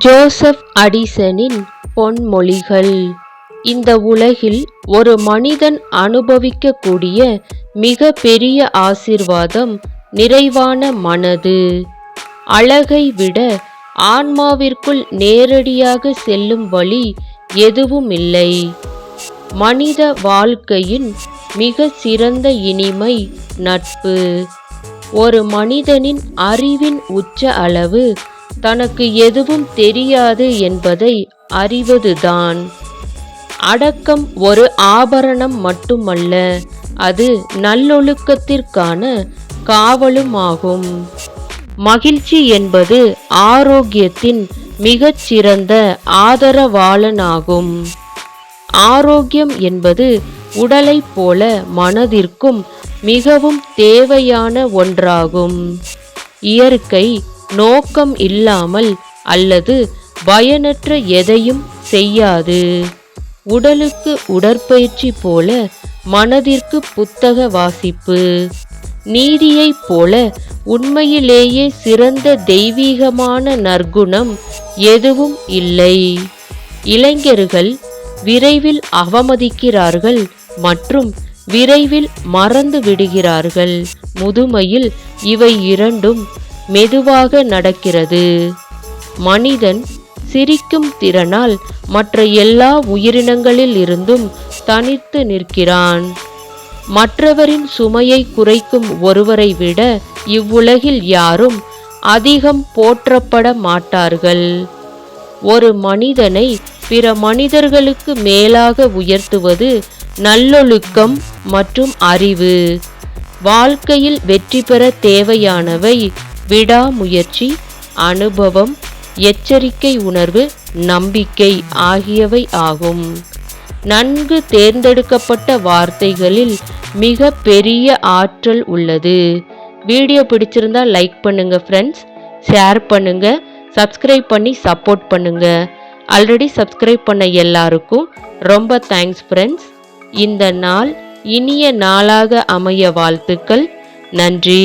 Joseph அடிசனின் பொன்மொழிகள். இந்த உலகில் ஒரு மனிதன் அனுபவிக்கக்கூடிய மிக பெரிய ஆசீர்வாதம் நிறைவான மனது. அழகை விட ஆன்மாவிற்குள் நேரடியாக செல்லும் வழி எதுவுமில்லை. மனித வாழ்க்கையின் மிக சிறந்த இனிமை நட்பு. ஒரு மனிதனின் அறிவின் உச்ச அளவு தனக்கு எதுவும் தெரியாது என்பதை அறிவதுதான். அடக்கம் ஒரு ஆபரணம் மட்டுமல்ல, அது நல்லொழுக்கத்திற்கான காவலுமாகும். மகிழ்ச்சி என்பது ஆரோக்கியத்தின் மிகச்சிறந்த ஆதரவாளனாகும். ஆரோக்கியம் என்பது உடலைப் போல மனதிற்கும் மிகவும் தேவையான ஒன்றாகும். இயற்கை நோக்கம் இல்லாமல் அல்லது பயனற்ற எதையும் செய்யாது. உடலுக்கு உடற்பயிற்சி போல மனதிற்கு புத்தக வாசிப்பு. நீதியைப் போல உண்மையிலேயே சிறந்த தெய்வீகமான நற்குணம் எதுவும் இல்லை. இளைஞர்கள் விரைவில் அவமதிக்கிறார்கள் மற்றும் விரைவில் மறந்து விடுகிறார்கள். முதுமையில் இவை இரண்டும் மெதுவாக நடக்கிறது. மனிதன் சிரிக்கும் திறனால் மற்ற எல்லா உயிரினங்களில் இருந்தும் தனித்து நிற்கிறான். மற்றவரின் சுமையை குறைக்கும் ஒருவரை விட இவ்வுலகில் யாரும் அதிகம் போற்றப்பட மாட்டார்கள். ஒரு மனிதனை பிற மனிதர்களுக்கு மேலாக உயர்த்துவது நல்லொழுக்கம் மற்றும் அறிவு. வாழ்க்கையில் வெற்றி பெற தேவையானவை விடாமுயற்சி, அனுபவம், எச்சரிக்கை உணர்வு, நம்பிக்கை ஆகியவை ஆகும். நன்கு தேர்ந்தெடுக்கப்பட்ட வார்த்தைகளில் மிக பெரிய ஆற்றல் உள்ளது. வீடியோ பிடிச்சிருந்தா லைக் பண்ணுங்க ஃப்ரெண்ட்ஸ், ஷேர் பண்ணுங்க, சப்ஸ்கிரைப் பண்ணி சப்போர்ட் பண்ணுங்க. ஆல்ரெடி சப்ஸ்கிரைப் பண்ண எல்லாருக்கும் ரொம்ப தேங்க்ஸ் ஃப்ரெண்ட்ஸ். இந்த நாள் இனிய நாளாக அமைய வாழ்த்துக்கள். நன்றி.